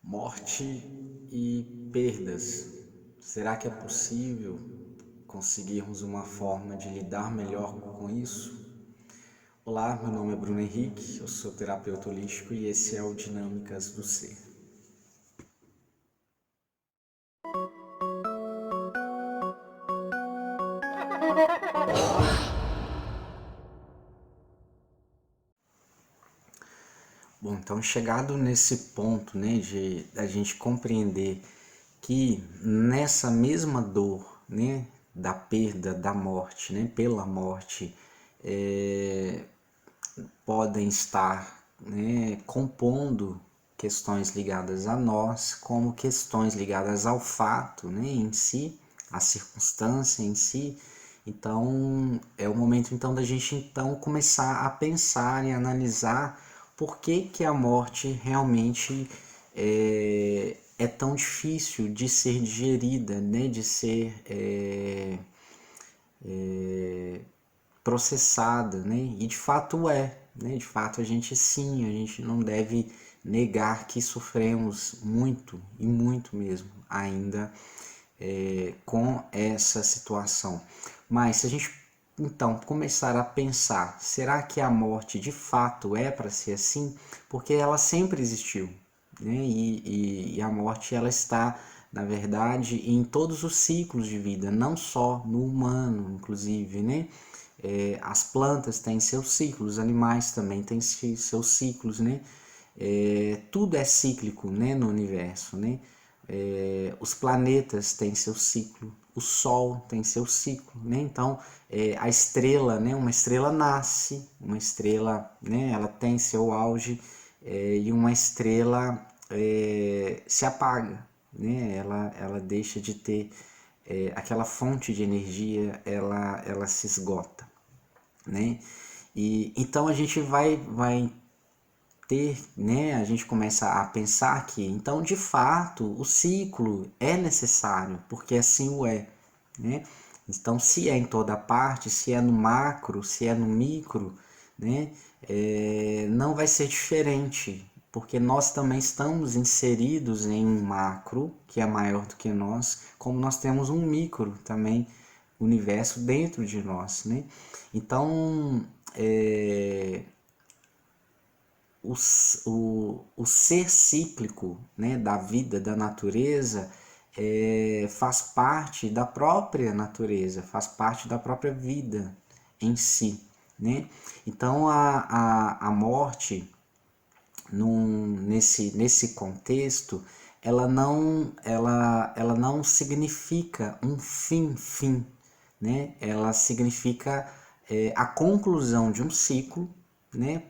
Morte e perdas. Será que é possível conseguirmos uma forma de lidar melhor com isso? Olá, meu nome é Bruno Henrique, eu sou terapeuta holístico e esse é o Dinâmicas do Ser. Bom, então chegado nesse ponto, né, de a gente compreender que nessa mesma dor, né, da perda, da morte, né, pela morte, podem estar, né, compondo questões ligadas a nós, como questões ligadas ao fato, né, em si, à circunstância em si. Então é o momento então da gente então começar a pensar e analisar por que que a morte realmente é tão difícil de ser digerida, né, de ser processada, né? E de fato é, né? De fato a gente sim, a gente não deve negar que sofremos muito e muito mesmo ainda com essa situação. Mas se a gente então começar a pensar, será que a morte de fato é para ser assim? Porque ela sempre existiu, né? E a morte ela está na verdade em todos os ciclos de vida, não só no humano, inclusive, né? As plantas têm seus ciclos, os animais também têm seus ciclos, né? Tudo é cíclico, né, no universo, né? Os planetas têm seu ciclo, o Sol tem seu ciclo, né? Então, a estrela, né? Uma estrela nasce, uma estrela, né? Ela tem seu auge e uma estrela se apaga, né? Ela deixa de ter aquela fonte de energia, ela se esgota, né? E então a gente vai ter, né? A gente começa a pensar que, então, de fato, o ciclo é necessário, porque assim o é, né? Então, se é em toda parte, se é no macro, se é no micro, né? Não vai ser diferente, porque nós também estamos inseridos em um macro que é maior do que nós, como nós temos um micro também, universo dentro de nós, né? Então, o ser cíclico, né, da vida, da natureza, faz parte da própria natureza, faz parte da própria vida em si, né? Então a morte nesse contexto ela não significa um fim, né? Ela significa a conclusão de um ciclo, né?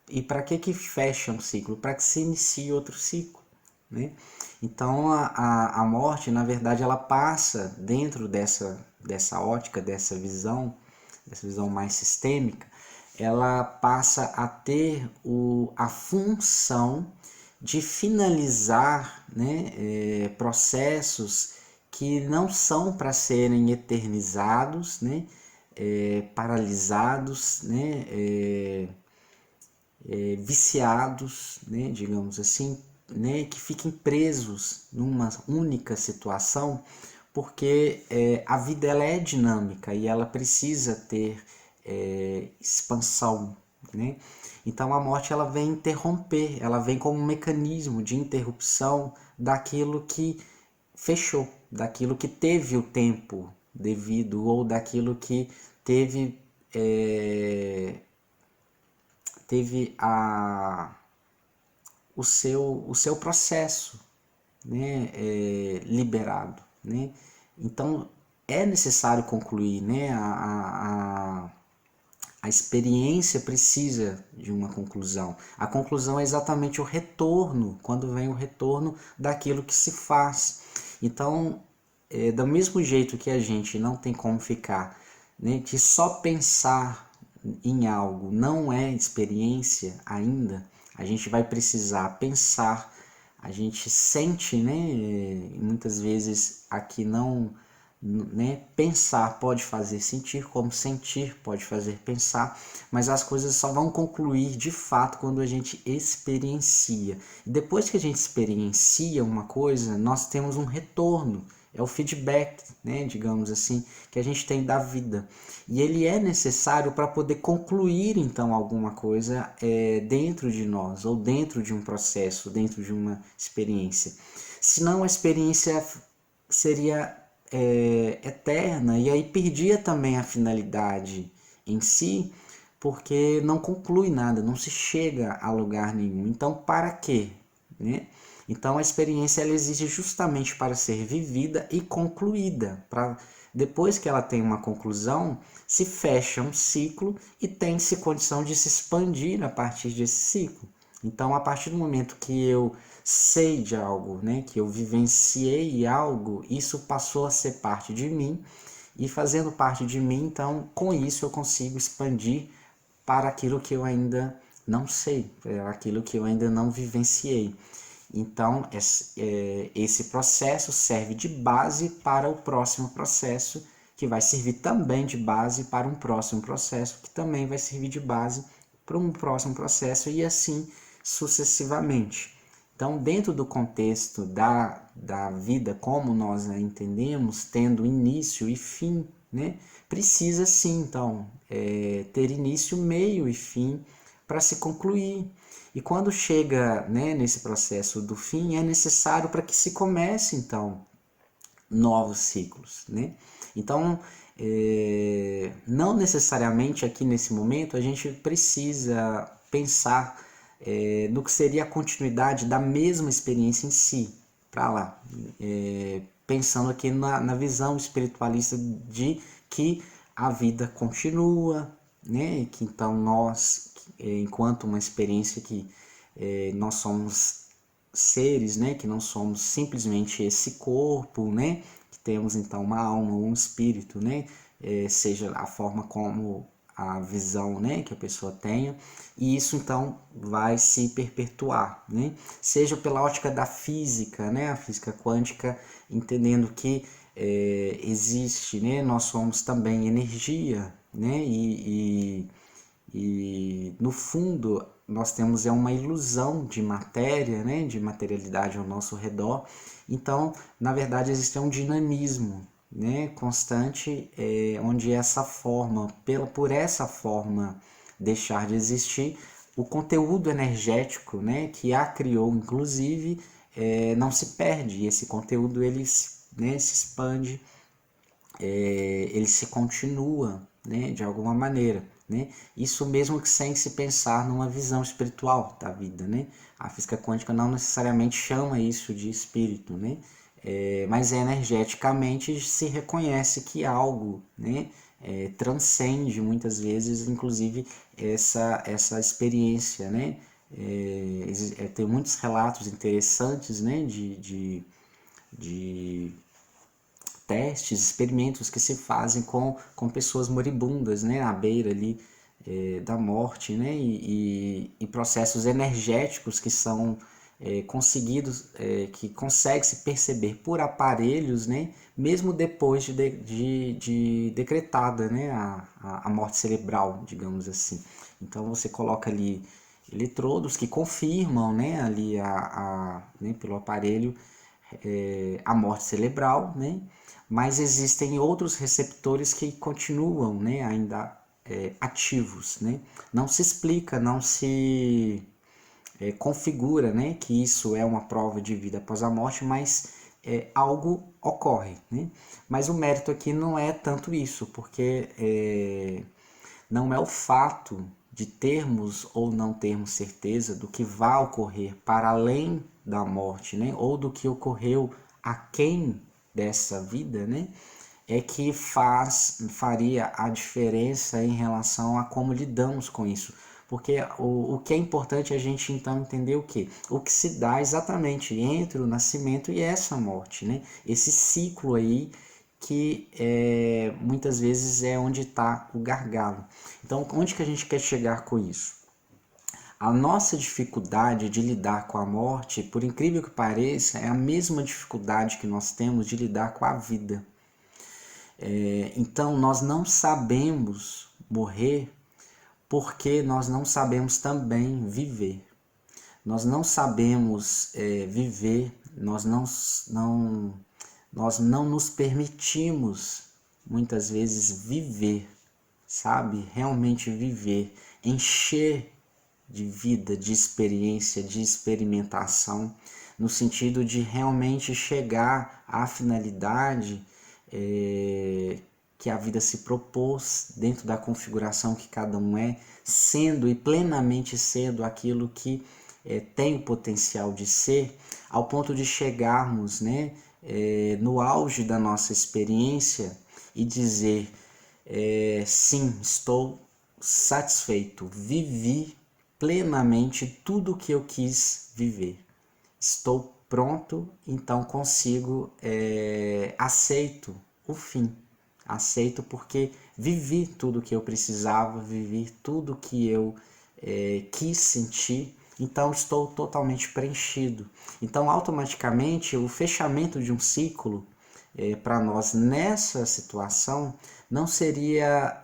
E para que fecha um ciclo? Para que se inicie outro ciclo, né? Então a morte, na verdade, ela passa dentro dessa ótica, dessa visão mais sistêmica, ela passa a ter a função de finalizar, né, processos que não são para serem eternizados, né, paralisados, né, viciados, né, digamos assim, né, que fiquem presos numa única situação, porque a vida ela é dinâmica e ela precisa ter expansão, né? Então a morte ela vem interromper, ela vem como um mecanismo de interrupção daquilo que fechou, daquilo que teve o tempo devido ou daquilo que teve teve o seu processo, né, liberado, né? Então é necessário concluir, né? A experiência precisa de uma conclusão. A conclusão é exatamente o retorno, quando vem o retorno daquilo que se faz. Então, do mesmo jeito que a gente não tem como ficar, né, que só pensar em algo não é experiência ainda, a gente vai precisar pensar, a gente sente, né, muitas vezes aqui né? Pensar pode fazer sentir, como sentir pode fazer pensar, mas as coisas só vão concluir de fato quando a gente experiencia. E depois que a gente experiencia uma coisa, nós temos um retorno, é o feedback, né, digamos assim, que a gente tem da vida. E ele é necessário para poder concluir então alguma coisa dentro de nós, ou dentro de um processo, dentro de uma experiência. Senão a experiência seria eterna e aí perdia também a finalidade em si, porque não conclui nada, não se chega a lugar nenhum. Então, para quê? Né? Então, a experiência ela existe justamente para ser vivida e concluída. Para depois que ela tem uma conclusão, se fecha um ciclo e tem-se condição de se expandir a partir desse ciclo. Então, a partir do momento que eu sei de algo, né, que eu vivenciei algo, isso passou a ser parte de mim, e fazendo parte de mim, então, com isso eu consigo expandir para aquilo que eu ainda não sei, para aquilo que eu ainda não vivenciei. Então, esse processo serve de base para o próximo processo, que vai servir também de base para um próximo processo, que também vai servir de base para um próximo processo, e assim sucessivamente. Então, dentro do contexto da vida como nós a entendemos, tendo início e fim, né, precisa sim, então, ter início, meio e fim para se concluir. E quando chega, né, nesse processo do fim, é necessário para que se comece, então, novos ciclos, né? Então, não necessariamente aqui nesse momento a gente precisa pensar no que seria a continuidade da mesma experiência em si, para lá, pensando aqui na visão espiritualista de que a vida continua, né? E que então nós, enquanto uma experiência que nós somos seres, né, que não somos simplesmente esse corpo, né, que temos então uma alma ou um espírito, né, seja a forma como a visão, né, que a pessoa tenha, e isso então vai se perpetuar, né, seja pela ótica da física, né, a física quântica, entendendo que existe, né, nós somos também energia, né, e no fundo nós temos uma ilusão de matéria, né, de materialidade ao nosso redor. Então, na verdade, existe um dinamismo, né, constante, onde essa forma, por essa forma deixar de existir, o conteúdo energético, né, que a criou, inclusive, não se perde. Esse conteúdo ele né, se expande, ele se continua, né, de alguma maneira, né? Isso mesmo que sem se pensar numa visão espiritual da vida, né? A física quântica não necessariamente chama isso de espírito, né? Mas energeticamente se reconhece que algo, né, transcende muitas vezes, inclusive essa experiência, né? Tem muitos relatos interessantes, né, de testes, experimentos que se fazem com pessoas moribundas, né, à beira ali da morte, né, e processos energéticos que são conseguidos, que consegue se perceber por aparelhos, né, mesmo depois de decretada, né, a morte cerebral, digamos assim. Então você coloca ali eletrodos que confirmam, né, ali né, pelo aparelho a morte cerebral, né? Mas existem outros receptores que continuam, né, ainda ativos, né? Não se explica, não se configura, né, que isso é uma prova de vida após a morte, mas algo ocorre, né? Mas o mérito aqui não é tanto isso, porque não é o fato de termos ou não termos certeza do que vai ocorrer para além da morte, né? Ou do que ocorreu aquém dessa vida, né? É que faria a diferença em relação a como lidamos com isso. Porque o que é importante é a gente então entender o que? O que se dá exatamente entre o nascimento e essa morte, né? Esse ciclo aí que muitas vezes é onde está o gargalo. Então, onde que a gente quer chegar com isso? A nossa dificuldade de lidar com a morte, por incrível que pareça, é a mesma dificuldade que nós temos de lidar com a vida. Então nós não sabemos morrer porque nós não sabemos também viver. Nós não sabemos viver, nós não nos permitimos muitas vezes viver, sabe? Realmente viver, encher de vida, de experiência, de experimentação, no sentido de realmente chegar à finalidade que a vida se propôs dentro da configuração que cada um é, sendo e plenamente sendo aquilo que tem o potencial de ser, ao ponto de chegarmos, né, no auge da nossa experiência e dizer sim, estou satisfeito, vivi plenamente tudo o que eu quis viver. Estou pronto, então consigo, aceito o fim. Aceito porque vivi tudo o que eu precisava, vivi tudo o que eu quis sentir, então estou totalmente preenchido. Então, automaticamente, o fechamento de um ciclo para nós nessa situação não seria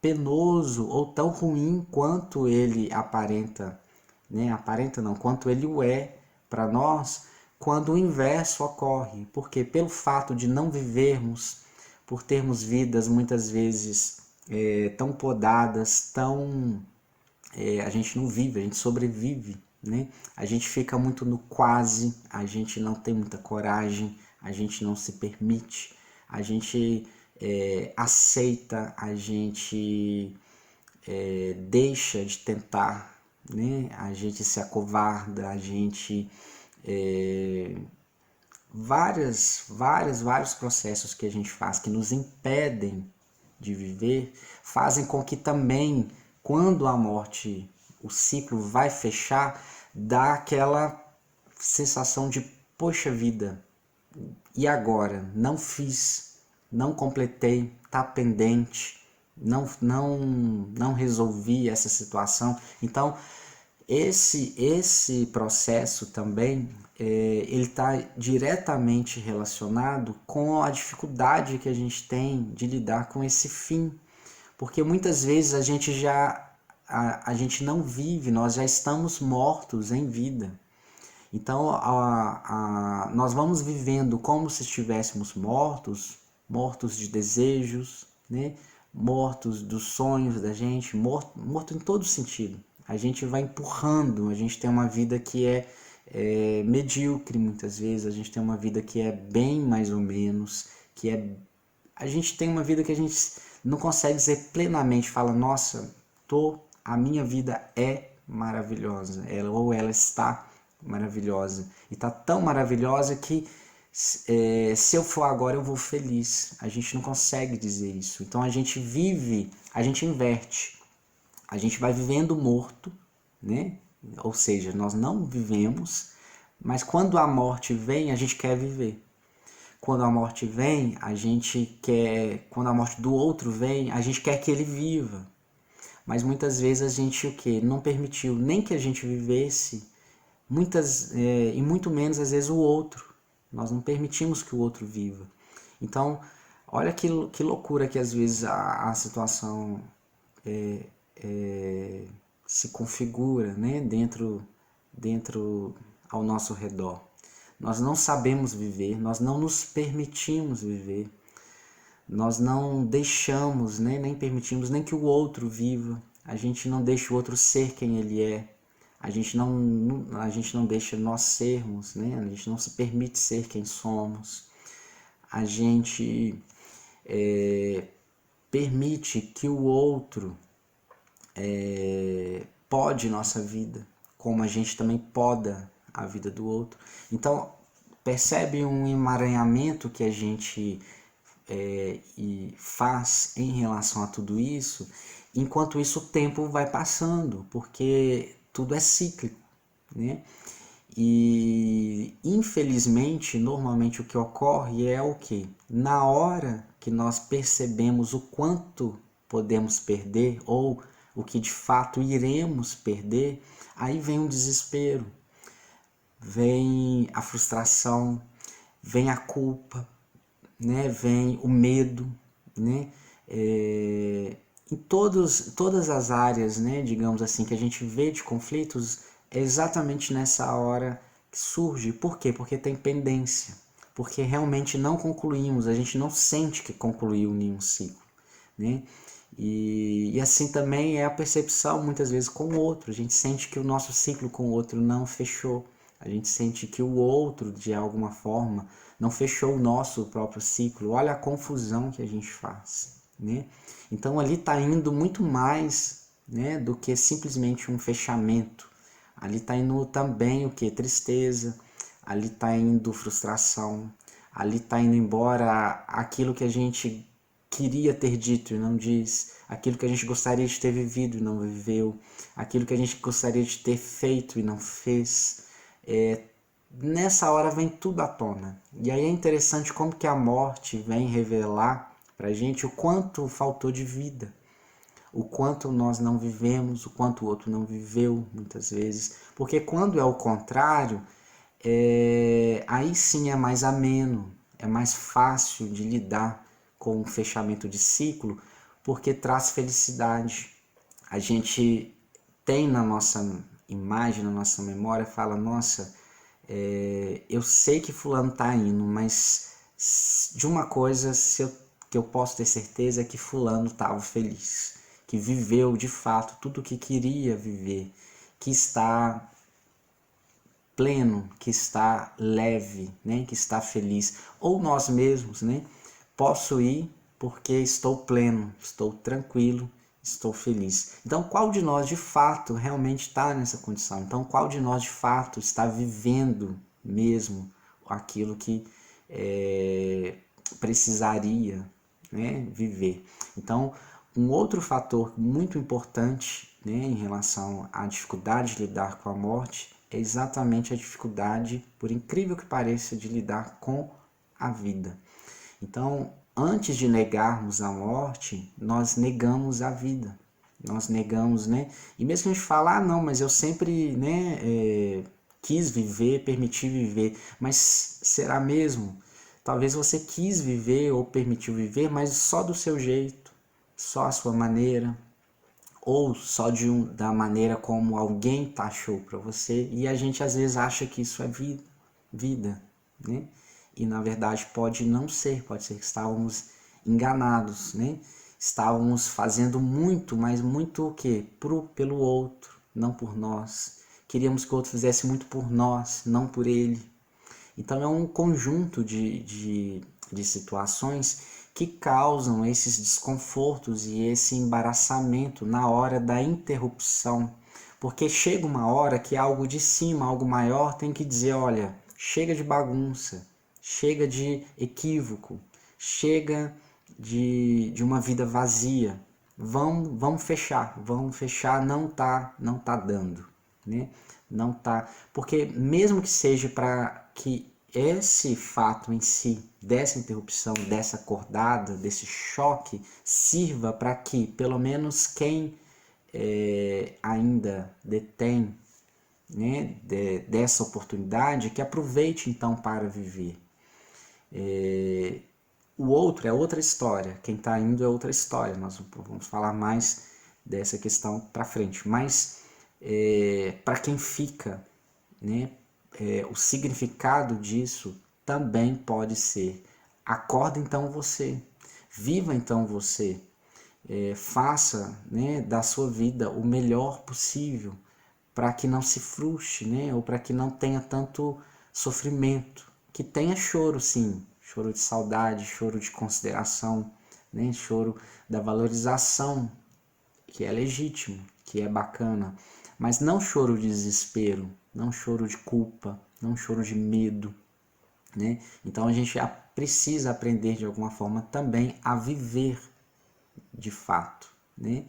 penoso ou tão ruim quanto ele aparenta, né? Aparenta não, quanto ele o é para nós quando o inverso ocorre, porque pelo fato de não vivermos, por termos vidas muitas vezes tão podadas, a gente não vive, a gente sobrevive, né? A gente fica muito no quase, a gente não tem muita coragem, a gente não se permite, a gente aceita, a gente deixa de tentar, né? A gente se acovarda, a gente vários processos que a gente faz que nos impedem de viver, fazem com que também, quando a morte, o ciclo vai fechar, dá aquela sensação de, poxa vida, e agora? Não fiz, não completei, está pendente, não resolvi essa situação. Então, esse processo também, ele está diretamente relacionado com a dificuldade que a gente tem de lidar com esse fim, porque muitas vezes a gente não vive, nós já estamos mortos em vida. Então nós vamos vivendo como se estivéssemos mortos, mortos de desejos, né? Mortos dos sonhos da gente, morto em todo sentido. A gente vai empurrando, a gente tem uma vida que é medíocre muitas vezes, a gente tem uma vida que é bem mais ou menos, a gente tem uma vida que a gente não consegue dizer plenamente, fala, nossa, a minha vida é maravilhosa, ela está maravilhosa, e está tão maravilhosa que se eu for agora eu vou feliz. A gente não consegue dizer isso, então a gente vive, a gente inverte, a gente vai vivendo morto, né? Ou seja, nós não vivemos, mas quando a morte vem, a gente quer viver. Quando a morte vem, quando a morte do outro vem, a gente quer que ele viva. Mas muitas vezes a gente o quê? Não permitiu nem que a gente vivesse, e muito menos às vezes o outro. Nós não permitimos que o outro viva. Então, olha que loucura que às vezes a situação se configura, né, dentro ao nosso redor. Nós não sabemos viver, nós não nos permitimos viver, nós não deixamos, né, nem permitimos nem que o outro viva, a gente não deixa o outro ser quem ele é, a gente não deixa nós sermos, né, a gente não se permite ser quem somos, a gente permite que o outro pode nossa vida, como a gente também poda a vida do outro. Então, percebe um emaranhamento que a gente faz em relação a tudo isso. Enquanto isso, o tempo vai passando, porque tudo é cíclico, né? E infelizmente, normalmente o que ocorre é o que? Na hora que nós percebemos o quanto podemos perder ou o que de fato iremos perder, aí vem o desespero, vem a frustração, vem a culpa, né, vem o medo, né, em todas as áreas, né, digamos assim, que a gente vê de conflitos, é exatamente nessa hora que surge. Por quê? Porque tem pendência, porque realmente não concluímos, a gente não sente que concluiu nenhum ciclo, né? E assim também é a percepção muitas vezes com o outro. A gente sente que o nosso ciclo com o outro não fechou. A gente sente que o outro, de alguma forma, não fechou o nosso próprio ciclo. Olha a confusão que a gente faz, né? Então ali está indo muito mais, né, do que simplesmente um fechamento. Ali está indo também o que? Tristeza. Ali está indo frustração. Ali está indo embora aquilo que a gente queria ter dito e não diz, aquilo que a gente gostaria de ter vivido e não viveu, aquilo que a gente gostaria de ter feito e não fez. Nessa hora vem tudo à tona. E aí é interessante como que a morte vem revelar pra gente o quanto faltou de vida, o quanto nós não vivemos, o quanto o outro não viveu muitas vezes. Porque quando é o contrário, aí sim é mais ameno, é mais fácil de lidar com o fechamento de ciclo, porque traz felicidade. A gente tem na nossa imagem, na nossa memória, fala, nossa, eu sei que fulano tá indo, mas de uma coisa que eu posso ter certeza é que fulano estava feliz, que viveu de fato tudo o que queria viver, que está pleno, que está leve, né? Que está feliz. Ou nós mesmos, né? Posso ir porque estou pleno, estou tranquilo, estou feliz. Então, qual de nós de fato realmente está nessa condição? Então, qual de nós de fato está vivendo mesmo aquilo que precisaria, né, viver? Então, um outro fator muito importante, né, em relação à dificuldade de lidar com a morte é exatamente a dificuldade, por incrível que pareça, de lidar com a vida. Então, antes de negarmos a morte, nós negamos a vida. Nós negamos, né? E mesmo que a gente fale, ah, não, mas eu sempre, né, quis viver, permiti viver. Mas será mesmo? Talvez você quis viver ou permitiu viver, mas só do seu jeito, só a sua maneira, ou só da maneira como alguém taxou para você, e a gente às vezes acha que isso é vida, né? E na verdade pode não ser, pode ser que estávamos enganados, né? Estávamos fazendo muito, mas muito o quê? Pelo outro, não por nós. Queríamos que o outro fizesse muito por nós, não por ele. Então é um conjunto de situações que causam esses desconfortos e esse embaraçamento na hora da interrupção. Porque chega uma hora que algo de cima, algo maior, tem que dizer, olha, chega de bagunça, chega de equívoco, chega de uma vida vazia. Vamos fechar, não tá dando, né? Não tá, porque mesmo que seja para que esse fato em si, dessa interrupção, dessa acordada, desse choque, sirva para que pelo menos quem ainda detém, né, dessa oportunidade, que aproveite então para viver. O outro é outra história, quem está indo é outra história, nós vamos falar mais dessa questão para frente, mas para quem fica, né, o significado disso também pode ser: acorda então você, viva então você, faça, né, da sua vida o melhor possível para que não se frustre, né, ou para que não tenha tanto sofrimento, que tenha choro sim, choro de saudade, choro de consideração, né, choro da valorização, que é legítimo, que é bacana, mas não choro de desespero, não choro de culpa, não choro de medo, né? Então a gente precisa aprender de alguma forma também a viver de fato, né?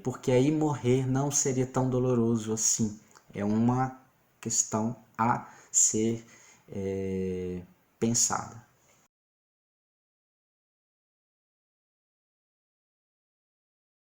Porque aí morrer não seria tão doloroso assim. É uma questão a ser pensada.